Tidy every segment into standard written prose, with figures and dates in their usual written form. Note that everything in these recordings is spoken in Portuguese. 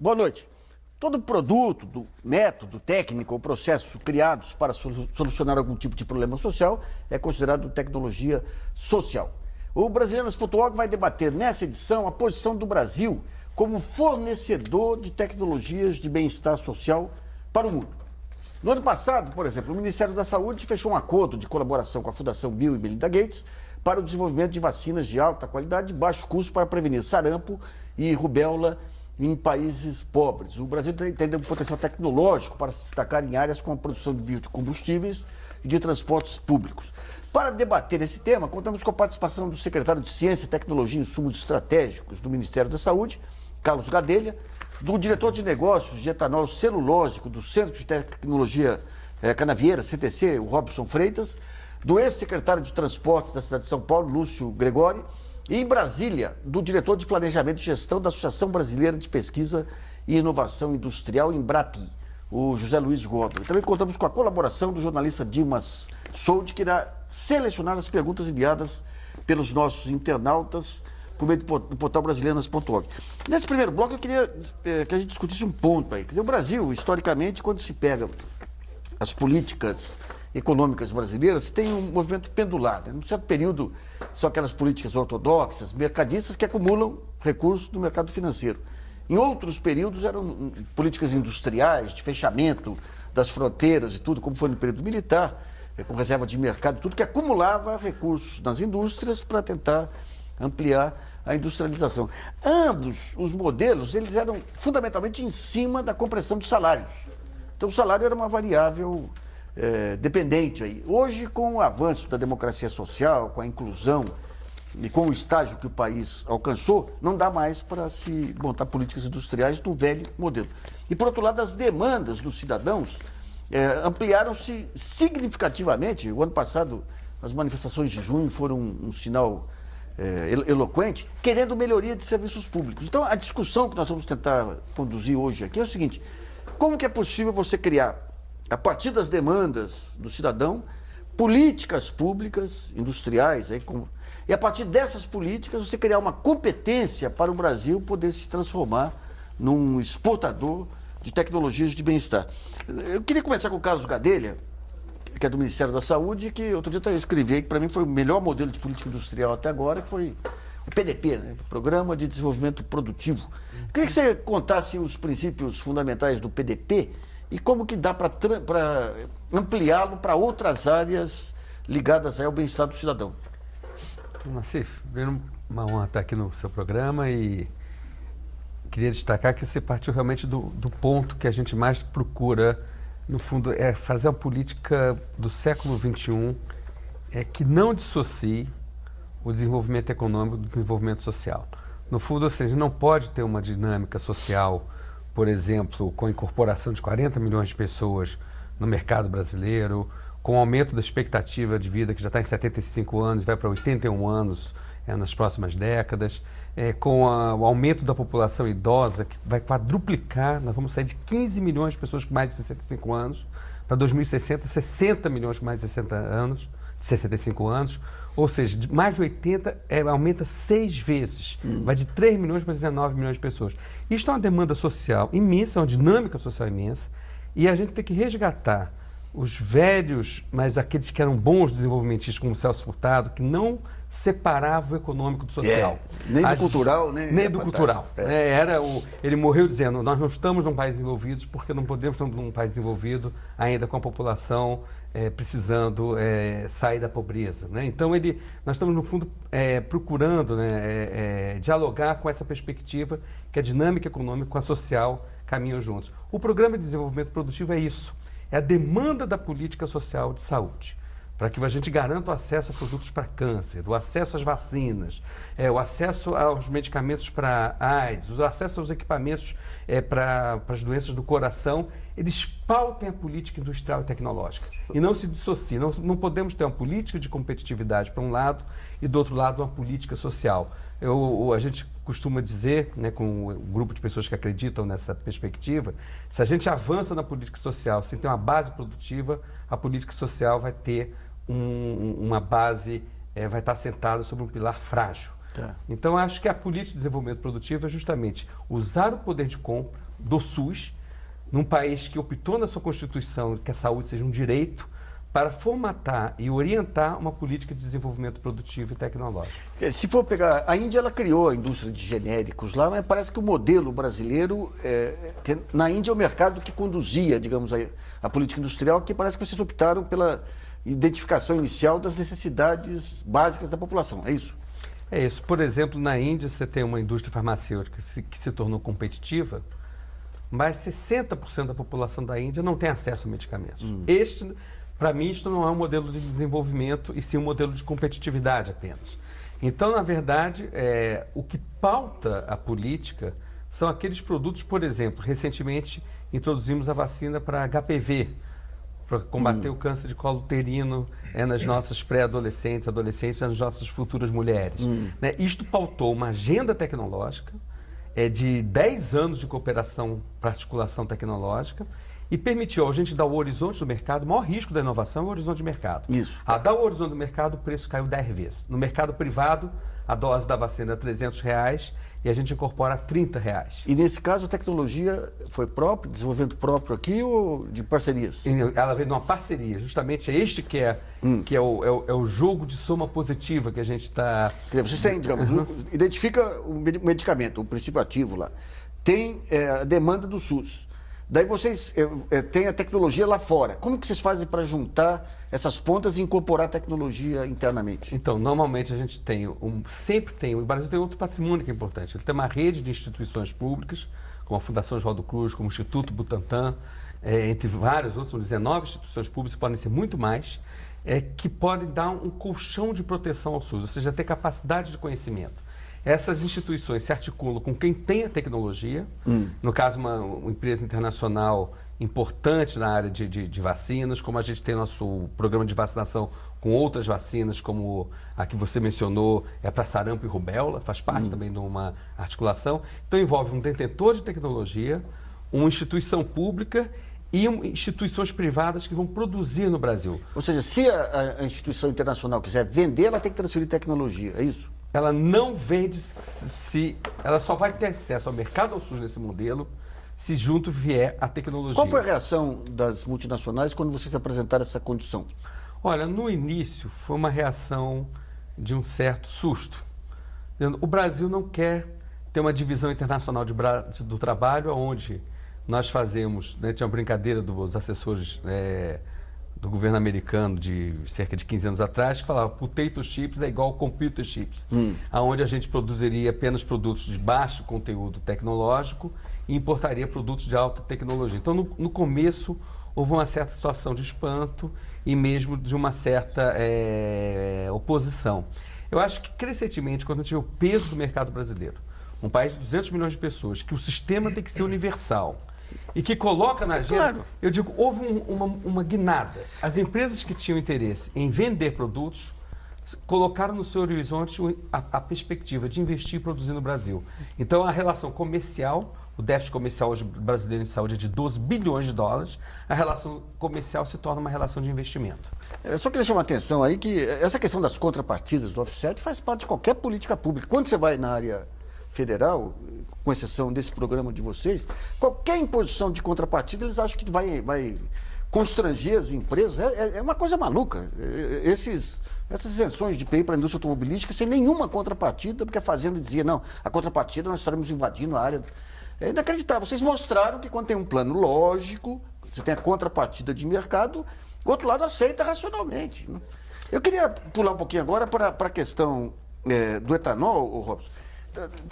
Boa noite. Todo produto, método técnico ou processo criados para solucionar algum tipo de problema social é considerado tecnologia social. O Brasilianas.org vai debater nessa edição a posição do Brasil como fornecedor de tecnologias de bem-estar social para o mundo. No ano passado, por exemplo, o Ministério da Saúde fechou um acordo de colaboração com a Fundação Bill e Melinda Gates para o desenvolvimento de vacinas de alta qualidade e baixo custo para prevenir sarampo e rubéola em países pobres. O Brasil tem um potencial tecnológico para se destacar em áreas como a produção de biocombustíveis e de transportes públicos. Para debater esse tema, contamos com a participação do secretário de Ciência, Tecnologia e Insumos Estratégicos do Ministério da Saúde, Carlos Gadelha, do diretor de negócios de etanol celulósico do Centro de Tecnologia Canavieira, CTC, o Robson Freitas, do ex-secretário de Transportes da cidade de São Paulo, Lúcio Gregori, e em Brasília, do diretor de Planejamento e Gestão da Associação Brasileira de Pesquisa e Inovação Industrial, Embrapi, o José Luiz Godo. Também contamos com a colaboração do jornalista Dimas Sold, que irá selecionar as perguntas enviadas pelos nossos internautas por meio do portal Brasilianas.org. Nesse primeiro bloco, eu queria que a gente discutisse um ponto aí. Quer dizer, o Brasil, historicamente, quando se pega as políticas econômicas brasileiras, tem um movimento pendular. Num certo período, são aquelas políticas ortodoxas, mercadistas, que acumulam recursos do mercado financeiro. Em outros períodos, eram políticas industriais, de fechamento das fronteiras e tudo, como foi no período militar, com reserva de mercado e tudo, que acumulava recursos nas indústrias para tentar ampliar a industrialização. Ambos os modelos, eles eram fundamentalmente em cima da compressão de salários. Então, o salário era uma variável dependente aí. Hoje, com o avanço da democracia social, com a inclusão e com o estágio que o país alcançou, não dá mais para se montar políticas industriais do velho modelo. E, por outro lado, as demandas dos cidadãos ampliaram-se significativamente. O ano passado, as manifestações de junho foram um sinal eloquente, querendo melhoria de serviços públicos. Então, a discussão que nós vamos tentar conduzir hoje aqui é o seguinte: como que é possível você criar, a partir das demandas do cidadão, políticas públicas, industriais, e a partir dessas políticas você criar uma competência para o Brasil poder se transformar num exportador de tecnologias de bem-estar. Eu queria começar com o Carlos Gadelha, que é do Ministério da Saúde, que outro dia eu escrevi aí, que para mim foi o melhor modelo de política industrial até agora, que foi o PDP, né? Programa de Desenvolvimento Produtivo. Eu queria que você contasse os princípios fundamentais do PDP e como que dá para ampliá-lo para outras áreas ligadas ao bem-estar do cidadão. Nassif, primeiro, uma honra estar aqui no seu programa e queria destacar que você partiu realmente do ponto que a gente mais procura, no fundo, é fazer uma política do século XXI que não dissocie o desenvolvimento econômico do desenvolvimento social. No fundo, ou seja, não pode ter uma dinâmica social, por exemplo, com a incorporação de 40 milhões de pessoas no mercado brasileiro, com o aumento da expectativa de vida, que já está em 75 anos e vai para 81 anos nas próximas décadas, com o aumento da população idosa, que vai quadruplicar. Nós vamos sair de 15 milhões de pessoas com mais de 65 anos, para 2060, 60 milhões com mais de 60 anos, de 65 anos, ou seja, de mais de 80, aumenta 6 vezes, vai de 3 milhões para 19 milhões de pessoas. Isto é uma demanda social imensa, é uma dinâmica social imensa, e a gente tem que resgatar os velhos, mas aqueles que eram bons desenvolvimentistas, como o Celso Furtado, que não separavam o econômico do social. Nem do cultural, nem do cultural. Ele morreu dizendo: nós não estamos num país desenvolvido porque não podemos estar num país desenvolvido ainda com a população precisando sair da pobreza. Né? Então, nós estamos, no fundo, procurando dialogar com essa perspectiva que a dinâmica econômica com a social caminham juntos. O Programa de Desenvolvimento Produtivo é isso. É a demanda da política social de saúde, para que a gente garanta o acesso a produtos para câncer, o acesso às vacinas, o acesso aos medicamentos para AIDS, o acesso aos equipamentos para as doenças do coração. Eles pautem a política industrial e tecnológica e não se dissociem. Não podemos ter uma política de competitividade para um lado e, do outro lado, uma política social. A gente costuma dizer, né, com um grupo de pessoas que acreditam nessa perspectiva, se a gente avança na política social sem ter uma base produtiva, a política social vai ter uma base, vai estar assentada sobre um pilar frágil. Tá. Então, acho que a política de desenvolvimento produtivo é justamente usar o poder de compra, do SUS, num país que optou na sua Constituição que a saúde seja um direito, para formatar e orientar uma política de desenvolvimento produtivo e tecnológico. Se for pegar, a Índia ela criou a indústria de genéricos lá, mas parece que o modelo brasileiro, na Índia é o mercado que conduzia, digamos, a política industrial, que parece que vocês optaram pela identificação inicial das necessidades básicas da população, é isso? É isso. Por exemplo, na Índia você tem uma indústria farmacêutica que se tornou competitiva, mas 60% da população da Índia não tem acesso a medicamentos. Para mim, isto não é um modelo de desenvolvimento, e sim um modelo de competitividade apenas. Então, na verdade, o que pauta a política são aqueles produtos, por exemplo, recentemente introduzimos a vacina para HPV, para combater o câncer de colo uterino nas nossas pré-adolescentes, adolescentes, nas nossas futuras mulheres. Né? Isto pautou uma agenda tecnológica de 10 anos de cooperação para articulação tecnológica, e permitiu a gente dar o horizonte do mercado. O maior risco da inovação é o horizonte de mercado. Isso. A dar o horizonte do mercado, o preço caiu 10 vezes. No mercado privado, a dose da vacina é R$300 e a gente incorpora R$30. E nesse caso a tecnologia foi própria, desenvolvimento próprio aqui ou de parcerias? Ela veio de uma parceria. Justamente é este que é o jogo de soma positiva que a gente está... Vocês têm, digamos, identifica o medicamento, o princípio ativo lá. Tem a demanda do SUS. Daí vocês têm a tecnologia lá fora. Como que vocês fazem para juntar essas pontas e incorporar a tecnologia internamente? Então, normalmente a gente tem, o Brasil tem outro patrimônio que é importante. Ele tem uma rede de instituições públicas, como a Fundação Oswaldo Cruz, como o Instituto Butantan, entre vários outros, são 19 instituições públicas, podem ser muito mais, que podem dar um colchão de proteção ao SUS, ou seja, ter capacidade de conhecimento. Essas instituições se articulam com quem tem a tecnologia, no caso uma empresa internacional importante na área de vacinas, como a gente tem nosso programa de vacinação com outras vacinas, como a que você mencionou, para sarampo e rubéola, faz parte também de uma articulação. Então envolve um detentor de tecnologia, uma instituição pública e instituições privadas que vão produzir no Brasil. Ou seja, se a instituição internacional quiser vender, ela tem que transferir tecnologia, é isso? Ela não vende ela só vai ter acesso ao mercado ao SUS nesse modelo se junto vier a tecnologia. Qual foi a reação das multinacionais quando vocês apresentaram essa condição? Olha, no início foi uma reação de um certo susto. O Brasil não quer ter uma divisão internacional do trabalho onde nós fazemos, tinha uma brincadeira dos assessores do governo americano de cerca de 15 anos atrás, que falava potato chips é igual computer chips, onde a gente produziria apenas produtos de baixo conteúdo tecnológico e importaria produtos de alta tecnologia. Então, no começo, houve uma certa situação de espanto e mesmo de uma certa oposição. Eu acho que, crescentemente, quando a gente vê o peso do mercado brasileiro, um país de 200 milhões de pessoas, que o sistema tem que ser universal, e que coloca na agenda, claro. Eu digo, houve uma guinada. As empresas que tinham interesse em vender produtos colocaram no seu horizonte a perspectiva de investir e produzir no Brasil. Então, a relação comercial, o déficit comercial hoje brasileiro em saúde é de 12 bilhões de dólares, a relação comercial se torna uma relação de investimento. Eu só queria chamar a atenção aí que essa questão das contrapartidas do offset faz parte de qualquer política pública. Quando você vai na área federal, com exceção desse programa de vocês, qualquer imposição de contrapartida, eles acham que vai constranger as empresas. É uma coisa maluca. Essas isenções de IPI para a indústria automobilística sem nenhuma contrapartida, porque a Fazenda dizia, não, a contrapartida nós estaremos invadindo a área. É inacreditável. Vocês mostraram que quando tem um plano lógico, você tem a contrapartida de mercado, o outro lado aceita racionalmente. Eu queria pular um pouquinho agora para a questão do etanol, Robson.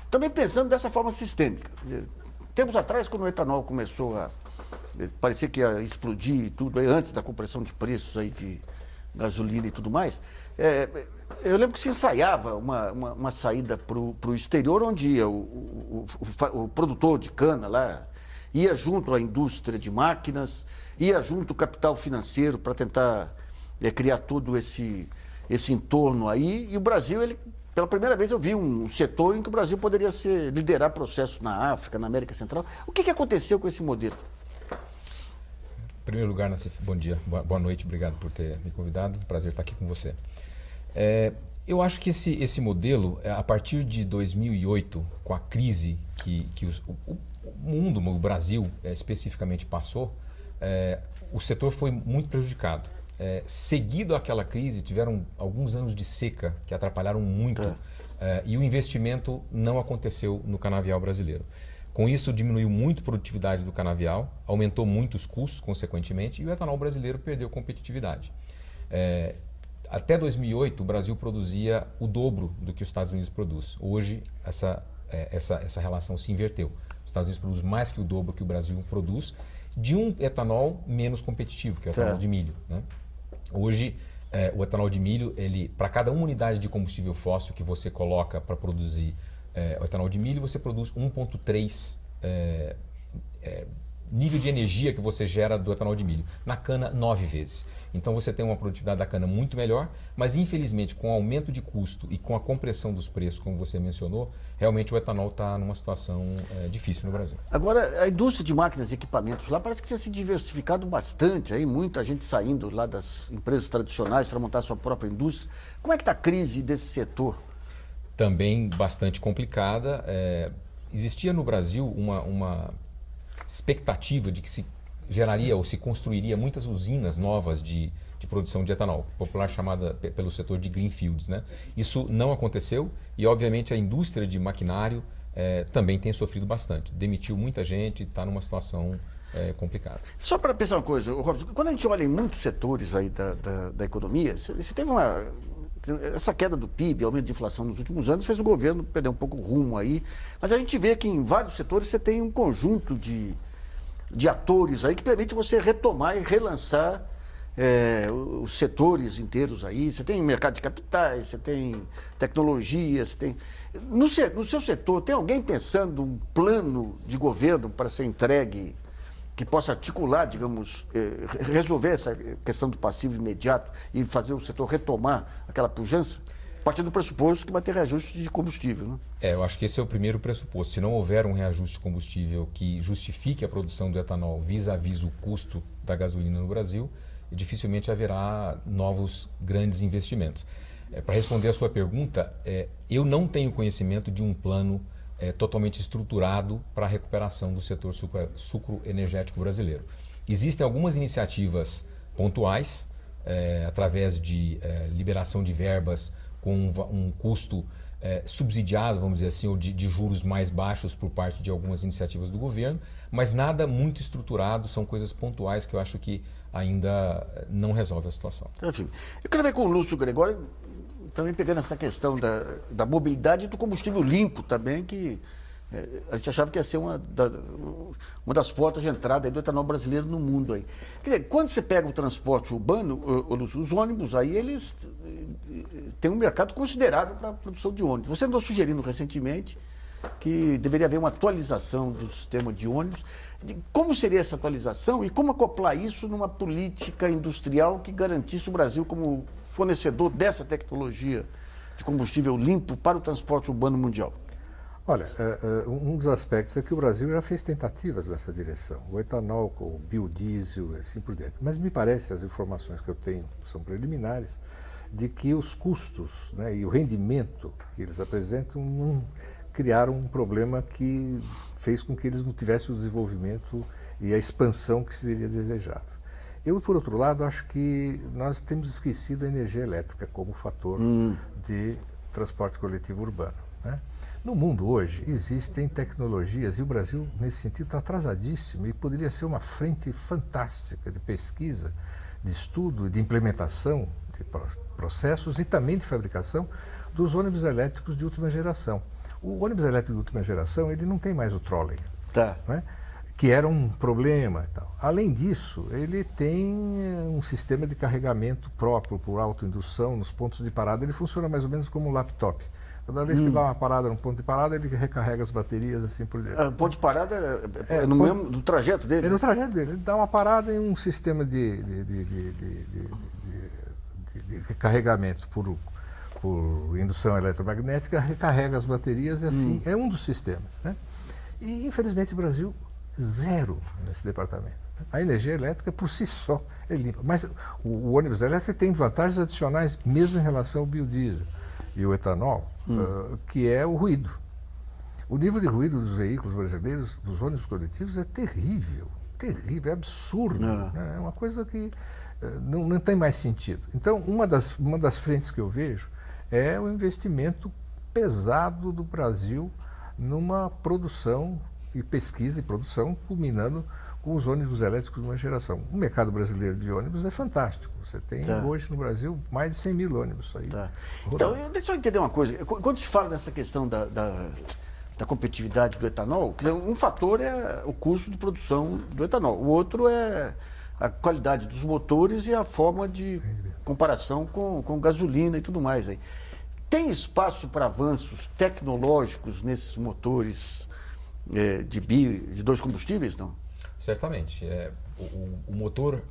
Também pensando dessa forma sistêmica. Tempos atrás, quando o etanol começou a parecer que ia explodir e tudo, antes da compressão de preços aí de gasolina e tudo mais, eu lembro que se ensaiava uma saída para o exterior, onde ia o produtor de cana lá, ia junto à indústria de máquinas, ia junto o capital financeiro para tentar criar todo esse entorno aí, e o Brasil, pela primeira vez eu vi um setor em que o Brasil poderia liderar processos na África, na América Central. O que aconteceu com esse modelo? Em primeiro lugar, Nassif, bom dia, boa noite, obrigado por ter me convidado, prazer estar aqui com você. Eu acho que esse modelo, a partir de 2008, com a crise que o mundo, o Brasil especificamente passou, o setor foi muito prejudicado. Seguido àquela crise, tiveram alguns anos de seca que atrapalharam muito e o investimento não aconteceu no canavial brasileiro. Com isso, diminuiu muito a produtividade do canavial, aumentou muito os custos, consequentemente, e o etanol brasileiro perdeu competitividade. Até 2008, o Brasil produzia o dobro do que os Estados Unidos produz. Hoje, essa relação se inverteu. Os Estados Unidos produzem mais que o dobro que o Brasil produz, de um etanol menos competitivo, que é o etanol de milho, né? Hoje, o etanol de milho, para cada uma unidade de combustível fóssil que você coloca para produzir o etanol de milho, você produz 1,3 nível de energia que você gera do etanol de milho. Na cana, 9 vezes. Então você tem uma produtividade da cana muito melhor, mas infelizmente com o aumento de custo e com a compressão dos preços, como você mencionou, realmente o etanol está numa situação difícil no Brasil. Agora, a indústria de máquinas e equipamentos lá parece que tinha se diversificado bastante, aí muita gente saindo lá das empresas tradicionais para montar sua própria indústria. Como é que está a crise desse setor? Também bastante complicada. Existia no Brasil uma expectativa de que se geraria ou se construiria muitas usinas novas de produção de etanol, popular chamada pelo setor de greenfields, né? Isso não aconteceu e, obviamente, a indústria de maquinário também tem sofrido bastante. Demitiu muita gente, está numa situação complicada. Só para pensar uma coisa, Robson, quando a gente olha em muitos setores aí da economia, você teve essa queda do PIB, aumento de inflação nos últimos anos, fez o governo perder um pouco o rumo aí. Mas a gente vê que em vários setores você tem um conjunto de atores aí que permite você retomar e relançar os setores inteiros aí. Você tem mercado de capitais, você tem tecnologia, você tem... No seu setor, tem alguém pensando um plano de governo para ser entregue que possa articular, digamos, resolver essa questão do passivo imediato e fazer o setor retomar aquela pujança? A partir do pressuposto que vai ter reajuste de combustível, né? Eu acho que esse é o primeiro pressuposto. Se não houver um reajuste de combustível que justifique a produção do etanol vis-à-vis o custo da gasolina no Brasil, dificilmente haverá novos grandes investimentos. Para responder a sua pergunta, eu não tenho conhecimento de um plano totalmente estruturado para a recuperação do setor sucroenergético brasileiro. Existem algumas iniciativas pontuais, através de liberação de verbas com um custo subsidiado, vamos dizer assim, ou de juros mais baixos por parte de algumas iniciativas do governo, mas nada muito estruturado, são coisas pontuais que eu acho que ainda não resolve a situação. Enfim, eu quero ver com o Lúcio Gregório, também pegando essa questão da mobilidade e do combustível limpo também, que a gente achava que ia ser uma das portas de entrada aí do etanol brasileiro no mundo aí. Quer dizer, quando você pega o transporte urbano, os ônibus aí, eles têm um mercado considerável para a produção de ônibus. Você andou sugerindo recentemente que deveria haver uma atualização do sistema de ônibus. Como seria essa atualização e como acoplar isso numa política industrial que garantisse o Brasil como fornecedor dessa tecnologia de combustível limpo para o transporte urbano mundial? Olha, um dos aspectos é que o Brasil já fez tentativas nessa direção. O etanol, o biodiesel, assim por dentro. Mas me parece, as informações que eu tenho são preliminares, de que os custos, né, e o rendimento que eles apresentam criaram um problema que fez com que eles não tivessem o desenvolvimento e a expansão que seria desejável. Eu, por outro lado, acho que nós temos esquecido a energia elétrica como fator de transporte coletivo urbano, né? No mundo hoje existem tecnologias e o Brasil, nesse sentido, está atrasadíssimo e poderia ser uma frente fantástica de pesquisa, de estudo, de implementação de processos e também de fabricação dos ônibus elétricos de última geração. O ônibus elétrico de última geração, ele não tem mais o trolley, né? Que era um problema e tal. Além disso, ele tem um sistema de carregamento próprio por autoindução nos pontos de parada. Ele funciona mais ou menos como um laptop. Toda vez que dá uma parada num ponto de parada, ele recarrega as baterias assim por diante. O ponto de parada é no trajeto dele? É no trajeto dele. Ele dá uma parada em um sistema de carregamento por indução eletromagnética, recarrega as baterias e assim, é um dos sistemas, né? E infelizmente o Brasil, zero nesse departamento. A energia elétrica por si só é limpa, mas o ônibus elétrico tem vantagens adicionais mesmo em relação ao biodiesel e o etanol, que é o ruído. O nível de ruído dos veículos brasileiros, dos ônibus coletivos, é terrível, terrível, é absurdo. Né? É uma coisa que não tem mais sentido. Então, uma das frentes que eu vejo é o investimento pesado do Brasil numa produção e pesquisa e produção, culminando com os ônibus elétricos de uma geração. O mercado brasileiro de ônibus é fantástico. Você tem hoje no Brasil mais de 100 mil ônibus aí. Então, deixa eu entender uma coisa. Quando se fala dessa questão da competitividade do etanol, quer dizer, um fator é o custo de produção do etanol, o outro é a qualidade dos motores e a forma de comparação com gasolina e tudo mais. Aí. Tem espaço para avanços tecnológicos nesses motores de dois combustíveis, não? Certamente. O motor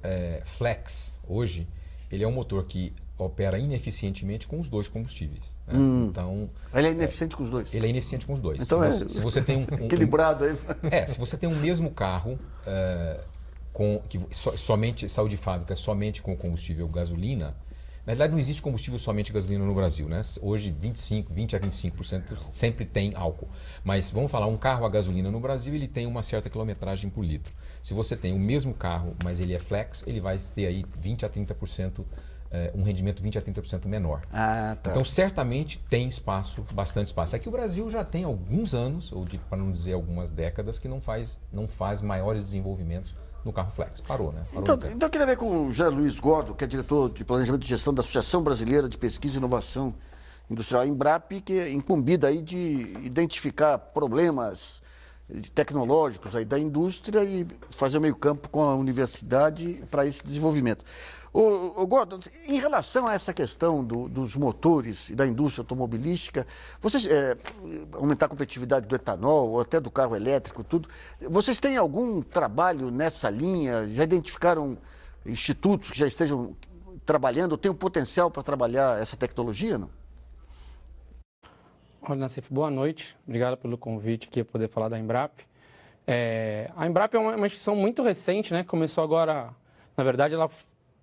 flex, hoje, ele é um motor que opera ineficientemente com os dois combustíveis. Né? Então, ele é ineficiente com os dois? Ele é ineficiente com os dois. Então se você tem equilibrado aí. Se você tem um mesmo carro que somente saiu de fábrica somente com combustível gasolina, na verdade não existe combustível somente gasolina no Brasil, né? Hoje 20 a 25% sempre tem álcool. Mas vamos falar, um carro a gasolina no Brasil, ele tem uma certa quilometragem por litro. Se você tem o mesmo carro, mas ele é flex, ele vai ter aí 20 a 30%, um rendimento 20 a 30% menor. Então certamente tem espaço, bastante espaço. É que o Brasil já tem alguns anos, ou para não dizer algumas décadas, que não faz maiores desenvolvimentos no carro flex. Parou, né? Então eu queria ver com o José Luiz Gordo, que é diretor de Planejamento e Gestão da Associação Brasileira de Pesquisa e Inovação Industrial, Embrap, que é incumbida aí de identificar problemas tecnológicos aí da indústria e fazer o meio campo com a universidade para esse desenvolvimento. Gordo, em relação a essa questão dos motores e da indústria automobilística, vocês aumentar a competitividade do etanol ou até do carro elétrico, tudo, vocês têm algum trabalho nessa linha? Já identificaram institutos que já estejam trabalhando, ou têm o potencial para trabalhar essa tecnologia, não? Olha, Nassif, boa noite. Obrigado pelo convite aqui para poder falar da Embrap. A Embrap é uma instituição muito recente, né? Começou agora, na verdade, ela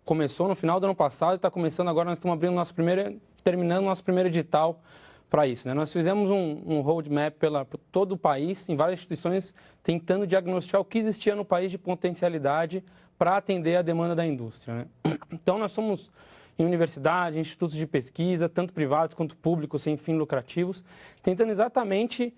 começou no final do ano passado e está começando agora, nós estamos terminando nosso primeiro edital para isso, né? Nós fizemos um roadmap por todo o país, em várias instituições, tentando diagnosticar o que existia no país de potencialidade para atender a demanda da indústria, né? Então, nós somos em universidades, institutos de pesquisa, tanto privados quanto públicos, sem fins lucrativos, tentando exatamente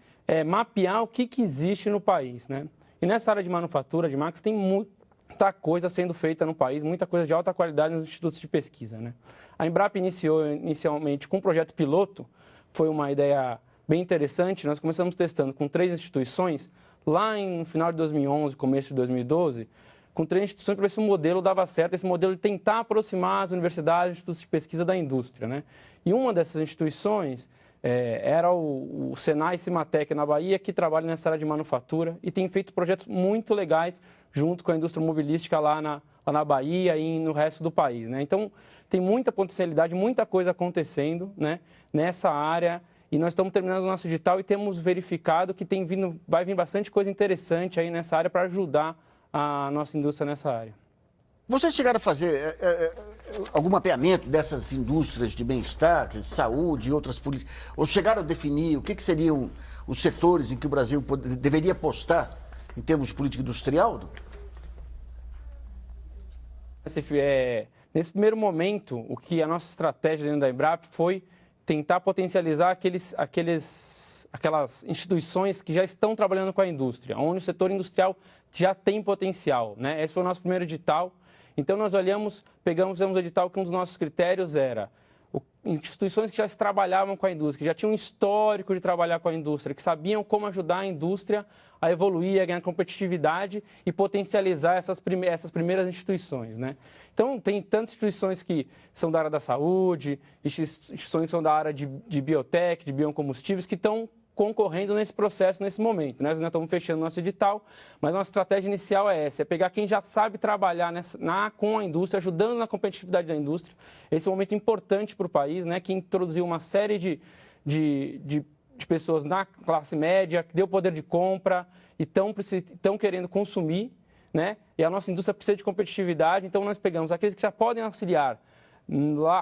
mapear o que existe no país, né? E nessa área de manufatura, de máquinas, tem muita coisa sendo feita no país, muita coisa de alta qualidade nos institutos de pesquisa, né? A Embrap iniciou inicialmente com um projeto piloto, foi uma ideia bem interessante. Nós começamos testando com 3 instituições, lá no final de 2011, começo de 2012, com 3 instituições para ver se o modelo dava certo, esse modelo de tentar aproximar as universidades e institutos de pesquisa da indústria, né? E uma dessas instituições era o Senai Cimatec na Bahia, que trabalha nessa área de manufatura e tem feito projetos muito legais junto com a indústria mobilística lá na Bahia e no resto do país, né? Então, tem muita potencialidade, muita coisa acontecendo, né, nessa área, e nós estamos terminando o nosso edital e temos verificado que vai vir bastante coisa interessante aí nessa área para ajudar a nossa indústria nessa área. Vocês chegaram a fazer algum mapeamento dessas indústrias de bem-estar, de saúde e outras políticas? Ou chegaram a definir o que seriam os setores em que o Brasil deveria apostar em termos de política industrial? Nesse primeiro momento, o que a nossa estratégia dentro da Embrap foi tentar potencializar aquelas instituições que já estão trabalhando com a indústria, onde o setor industrial já tem potencial, né? Esse foi o nosso primeiro edital. Então, nós fizemos um edital que um dos nossos critérios era instituições que já trabalhavam com a indústria, que já tinham um histórico de trabalhar com a indústria, que sabiam como ajudar a indústria a evoluir, a ganhar competitividade e potencializar essas primeiras instituições, né? Então, tem tantas instituições que são da área da saúde, instituições que são da área de biotech, de biocombustíveis, que estão concorrendo nesse processo, nesse momento, né? Nós já estamos fechando nosso edital, mas nossa estratégia inicial é essa, é pegar quem já sabe trabalhar com a indústria, ajudando na competitividade da indústria. Esse é um momento importante para o país, né? Que introduziu uma série de pessoas na classe média, que deu poder de compra e estão querendo consumir, né? E a nossa indústria precisa de competitividade, então nós pegamos aqueles que já podem auxiliar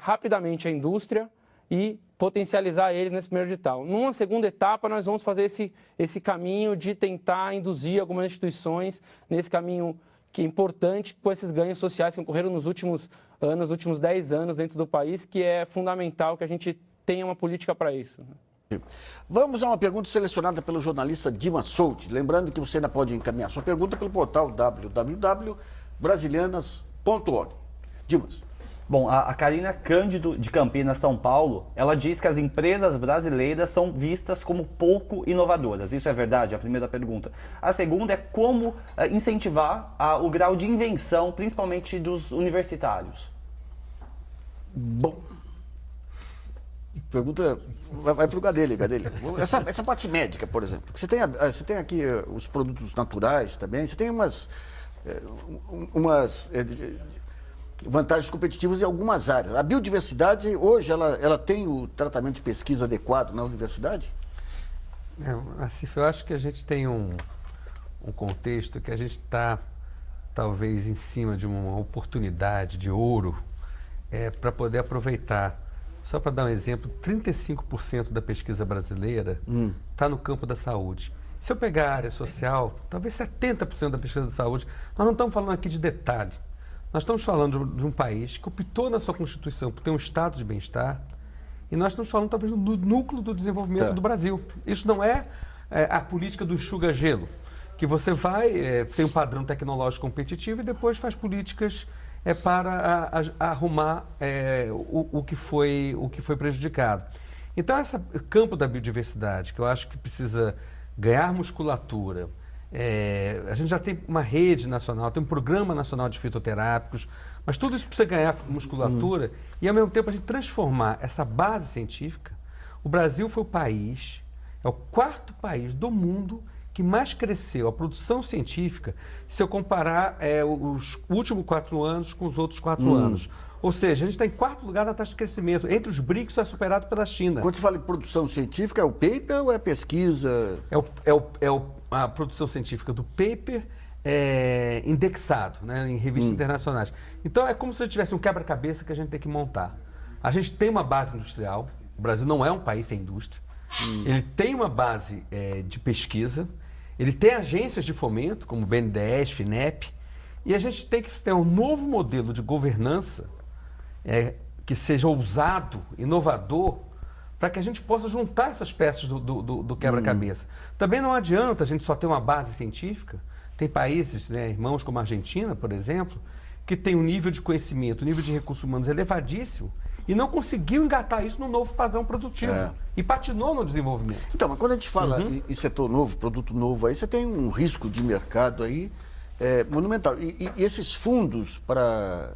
rapidamente a indústria e potencializar eles nesse primeiro edital. Numa segunda etapa, nós vamos fazer esse caminho de tentar induzir algumas instituições nesse caminho que é importante com esses ganhos sociais que ocorreram nos últimos anos, nos últimos 10 anos dentro do país, que é fundamental que a gente tenha uma política para isso. Vamos a uma pergunta selecionada pelo jornalista Dimas Souti. Lembrando que você ainda pode encaminhar sua pergunta pelo portal www.brasilianas.org. Dimas. Bom, a Karina Cândido, de Campinas, São Paulo, ela diz que as empresas brasileiras são vistas como pouco inovadoras. Isso é verdade? A primeira pergunta. A segunda é como incentivar o grau de invenção, principalmente dos universitários. Bom, pergunta vai para o Gadelha. Essa parte médica, por exemplo. Você tem aqui os produtos naturais também, você tem umas vantagens competitivas em algumas áreas. A biodiversidade, hoje, ela tem o tratamento de pesquisa adequado na universidade? Nassif, eu acho que a gente tem um contexto que a gente está, talvez, em cima de uma oportunidade de ouro para poder aproveitar. Só para dar um exemplo, 35% da pesquisa brasileira está no campo da saúde. Se eu pegar a área social, talvez 70% da pesquisa da saúde, nós não estamos falando aqui de detalhe. Nós estamos falando de um país que optou na sua Constituição por ter um estado de bem-estar e nós estamos falando talvez do núcleo do desenvolvimento do Brasil. Isso não é a política do enxuga-gelo, que você tem um padrão tecnológico competitivo e depois faz políticas para arrumar o que foi prejudicado. Então, esse campo da biodiversidade, que eu acho que precisa ganhar musculatura. A gente já tem uma rede nacional, tem um programa nacional de fitoterápicos, mas tudo isso precisa ganhar musculatura e, ao mesmo tempo, a gente transformar essa base científica. O Brasil foi é o quarto país do mundo que mais cresceu a produção científica se eu comparar os últimos 4 anos com os outros 4 anos. Ou seja, a gente está em quarto lugar na taxa de crescimento. Entre os BRICS, é superado pela China. Quando você fala em produção científica, é o paper ou é pesquisa? A produção científica do paper indexado, né, em revistas internacionais. Então, é como se tivesse um quebra-cabeça que a gente tem que montar. A gente tem uma base industrial. O Brasil não é um país sem indústria. Ele tem uma base de pesquisa. Ele tem agências de fomento, como o BNDES, FINEP. E a gente tem que ter um novo modelo de governança que seja ousado, inovador, para que a gente possa juntar essas peças do quebra-cabeça. Também não adianta a gente só ter uma base científica. Tem países, irmãos como a Argentina, por exemplo, que tem um nível de conhecimento, um nível de recursos humanos elevadíssimo e não conseguiu engatar isso no novo padrão produtivo. E patinou no desenvolvimento. Então, mas quando a gente fala em setor novo, produto novo, aí você tem um risco de mercado aí monumental. E esses fundos para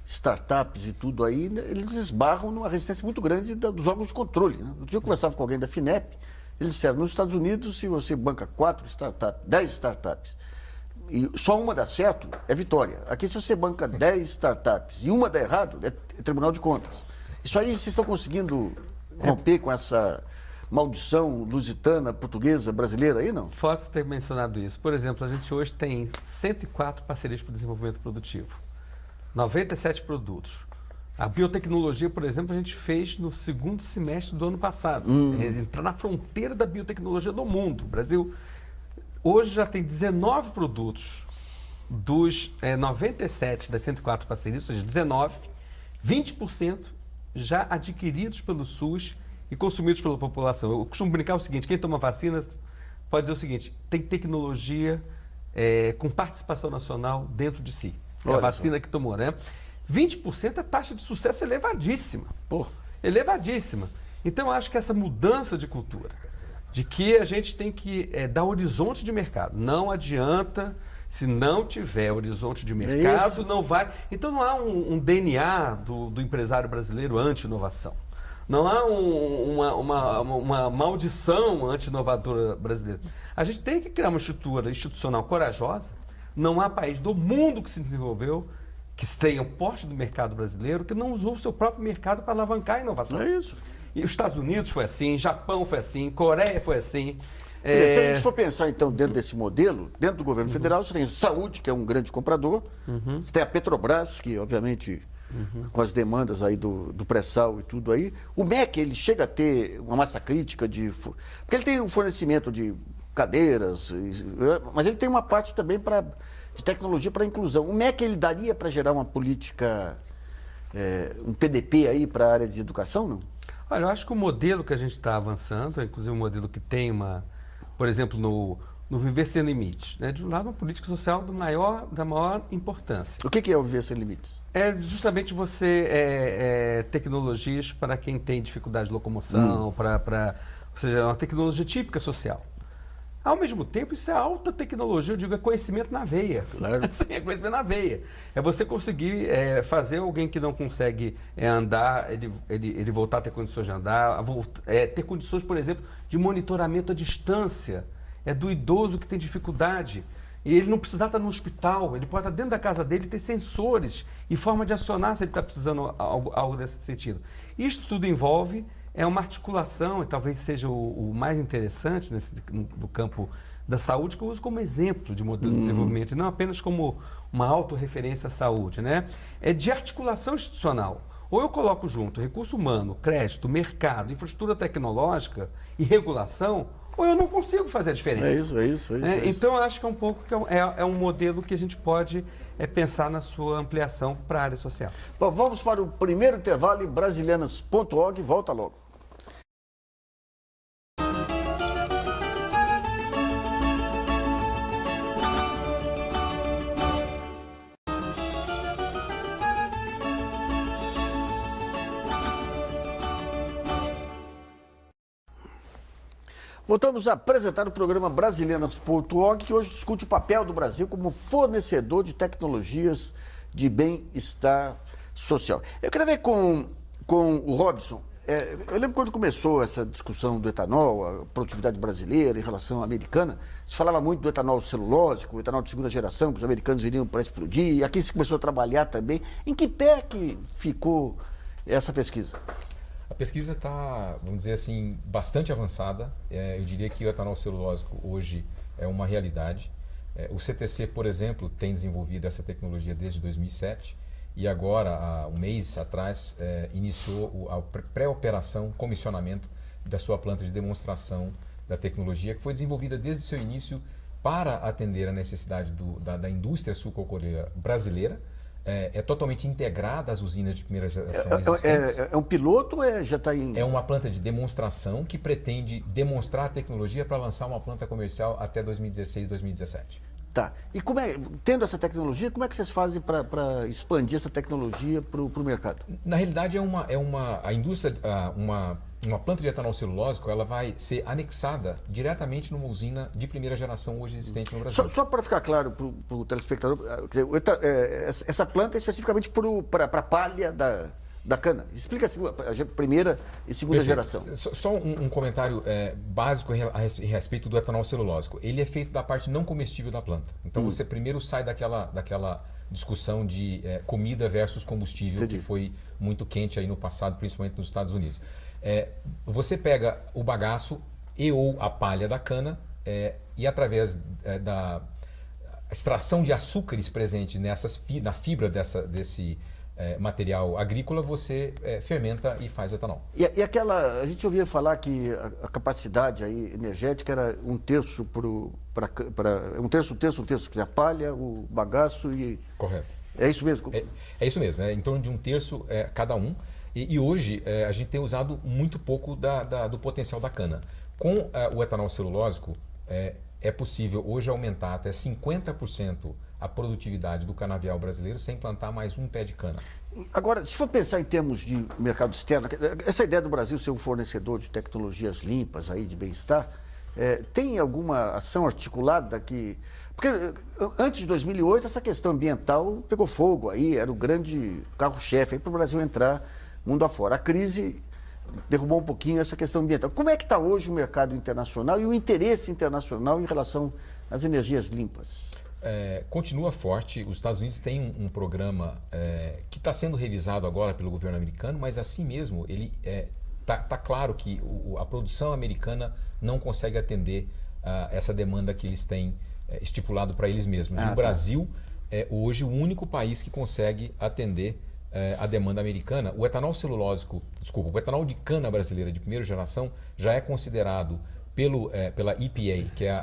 startups e tudo aí, eles esbarram numa resistência muito grande dos órgãos de controle. Né? Outro dia eu conversava com alguém da FINEP, eles disseram, nos Estados Unidos, se você banca 4 startups, 10 startups, e só uma dá certo, é vitória. Aqui, se você banca 10 startups e uma dá errado, é Tribunal de Contas. Isso aí vocês estão conseguindo romper com essa maldição lusitana, portuguesa, brasileira aí, não? Posso ter mencionado isso. Por exemplo, a gente hoje tem 104 parcerias para o desenvolvimento produtivo. 97 produtos. A biotecnologia, por exemplo, a gente fez no segundo semestre do ano passado. Entrar na fronteira da biotecnologia do mundo. O Brasil hoje já tem 19 produtos dos 97 das 104 parcerias, ou seja, 20% já adquiridos pelo SUS e consumidos pela população. Eu costumo brincar o seguinte, quem toma vacina pode dizer o seguinte, tem tecnologia com participação nacional dentro de si. É a vacina que tomou, né? 20% é taxa de sucesso elevadíssima. Elevadíssima. Então, eu acho que essa mudança de cultura, de que a gente tem que dar horizonte de mercado. Não adianta, se não tiver horizonte de mercado, não vai... Então, não há um DNA do empresário brasileiro anti-inovação. Não há uma maldição anti-inovadora brasileira. A gente tem que criar uma estrutura institucional corajosa. Não há país do mundo que se desenvolveu, que tenha o porte do mercado brasileiro, que não usou o seu próprio mercado para alavancar a inovação. É isso. E os Estados Unidos foi assim, Japão foi assim, Coreia foi assim. Se a gente for pensar, então, dentro desse modelo, dentro do governo federal, você tem a saúde, que é um grande comprador, você tem a Petrobras, que, obviamente, com as demandas aí do pré-sal e tudo aí. O MEC, ele chega a ter uma massa crítica porque ele tem um fornecimento de cadeiras, mas ele tem uma parte também de tecnologia para inclusão. O MEC, ele daria para gerar uma política, um PDP aí para a área de educação, não? Olha, eu acho que o modelo que a gente está avançando, inclusive um modelo que tem por exemplo, no Viver Sem Limites, né? De um lado, uma política social da maior importância. O que é o Viver Sem Limites? É justamente você tecnologias para quem tem dificuldade de locomoção, ou seja, uma tecnologia típica social. Ao mesmo tempo, isso é alta tecnologia, eu digo, é conhecimento na veia. Claro. Sim, é conhecimento na veia. É você conseguir fazer alguém que não consegue andar, ele voltar a ter condições de andar, ter condições, por exemplo, de monitoramento à distância. É do idoso que tem dificuldade. E ele não precisa estar no hospital, ele pode estar dentro da casa dele e ter sensores e forma de acionar se ele está precisando algo desse sentido. Isso tudo envolve uma articulação, e talvez seja o mais interessante no campo da saúde, que eu uso como exemplo de modelo de desenvolvimento, e não apenas como uma autorreferência à saúde, né? É de articulação institucional. Ou eu coloco junto recurso humano, crédito, mercado, infraestrutura tecnológica e regulação, ou eu não consigo fazer a diferença. É isso. Então, eu acho que é um pouco um modelo que a gente pode pensar na sua ampliação para a área social. Bom, vamos para o primeiro intervalo em brasilianas.org, volta logo. Voltamos a apresentar o programa Brasilianas.org, que hoje discute o papel do Brasil como fornecedor de tecnologias de bem-estar social. Eu queria ver com o Robson. Eu lembro quando começou essa discussão do etanol, a produtividade brasileira em relação à americana, se falava muito do etanol celulósico, o etanol de segunda geração, que os americanos viriam para explodir, e aqui se começou a trabalhar também. Em que pé que ficou essa pesquisa? A pesquisa está, vamos dizer assim, bastante avançada. Eu diria que o etanol celulósico hoje é uma realidade. O CTC, por exemplo, tem desenvolvido essa tecnologia desde 2007 e agora, há um mês atrás, iniciou a pré-operação, comissionamento da sua planta de demonstração da tecnologia, que foi desenvolvida desde o seu início para atender a necessidade da indústria sucroalcooleira brasileira. É totalmente integrada às usinas de primeira geração existentes. É um piloto ou já está em... É uma planta de demonstração que pretende demonstrar a tecnologia para lançar uma planta comercial até 2016, 2017. Tá. E tendo essa tecnologia, como é que vocês fazem para expandir essa tecnologia para o mercado? Na realidade, a indústria, uma planta de etanol celulósico, ela vai ser anexada diretamente numa usina de primeira geração hoje existente no Brasil. Só para ficar claro para o telespectador, quer dizer, essa planta é especificamente para a palha da cana. Explica a primeira e segunda geração. Só um comentário básico em respeito do etanol celulósico. Ele é feito da parte não comestível da planta. Então você primeiro sai daquela discussão de comida versus combustível. Entendi. Que foi muito quente aí no passado, principalmente nos Estados Unidos. Você pega o bagaço ou a palha da cana e através da extração de açúcares presentes na fibra desse material agrícola, você fermenta e faz etanol. E a gente ouvia falar que a capacidade aí energética era um terço um terço, quer dizer, a palha, o bagaço e... Correto. É isso mesmo? É isso mesmo, em torno de um terço cada um. E hoje a gente tem usado muito pouco do potencial da cana. Com o etanol celulósico, é possível hoje aumentar até 50% a produtividade do canavial brasileiro sem plantar mais um pé de cana. Agora, se for pensar em termos de mercado externo, essa ideia do Brasil ser um fornecedor de tecnologias limpas aí de bem-estar, tem alguma ação articulada que... Porque antes de 2008 essa questão ambiental pegou fogo aí, era o grande carro-chefe para o Brasil entrar mundo afora. A crise derrubou um pouquinho essa questão ambiental. Como é que está hoje o mercado internacional e o interesse internacional em relação às energias limpas? Continua forte. Os Estados Unidos têm um programa que está sendo revisado agora pelo governo americano, mas assim mesmo ele tá claro que a produção americana não consegue atender essa demanda que eles têm estipulado para eles mesmos. E o Brasil é hoje o único país que consegue atender a demanda americana. O etanol celulósico, desculpa, o etanol de cana brasileira de primeira geração já é considerado pela EPA, que é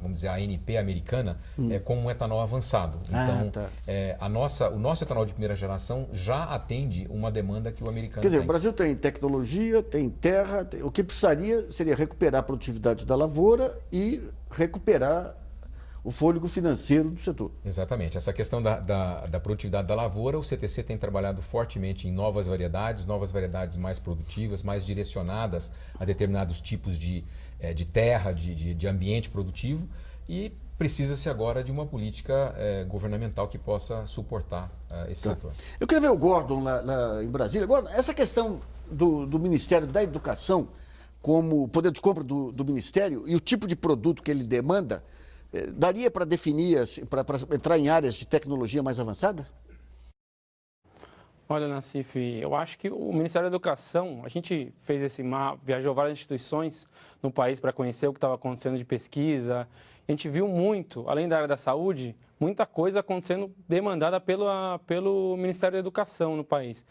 vamos dizer, a ANP americana, como um etanol avançado. Então, o nosso etanol de primeira geração já atende uma demanda que o americano Quer dizer, tem. o Brasil tem tecnologia, tem terra, o que precisaria seria recuperar a produtividade da lavoura e recuperar o fôlego financeiro do setor. Exatamente. Essa questão da produtividade da lavoura, o CTC tem trabalhado fortemente em novas variedades mais produtivas, mais direcionadas a determinados tipos de terra, de ambiente produtivo, e precisa-se agora de uma política governamental que possa suportar esse setor. Eu queria ver o Gordon lá em Brasília. Gordon, essa questão do Ministério da Educação como poder de compra do Ministério e o tipo de produto que ele demanda, daria para definir, para entrar em áreas de tecnologia mais avançada? Olha, Nassif, eu acho que o Ministério da Educação, a gente fez esse mapa, viajou várias instituições no país para conhecer o que estava acontecendo de pesquisa. A gente viu muito, além da área da saúde, muita coisa acontecendo demandada pelo Ministério da Educação no país.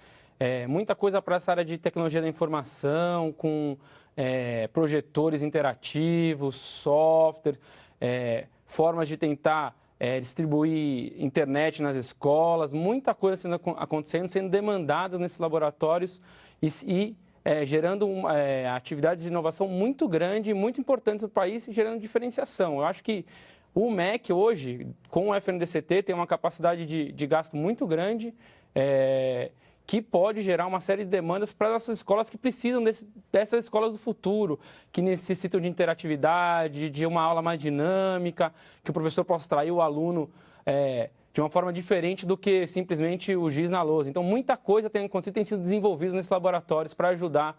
Muita coisa para essa área de tecnologia da informação, com projetores interativos, software, formas de tentar distribuir internet nas escolas, muita coisa acontecendo, sendo demandada nesses laboratórios e gerando atividades de inovação muito grandes, muito importantes no país e gerando diferenciação. Eu acho que o MEC hoje, com o FNDCT, tem uma capacidade de gasto muito grande, que pode gerar uma série de demandas para nossas escolas que precisam dessas escolas do futuro, que necessitam de interatividade, de uma aula mais dinâmica, que o professor possa extrair o aluno de uma forma diferente do que simplesmente o giz na lousa. Então, muita coisa tem acontecido, tem sido desenvolvida nesses laboratórios para ajudar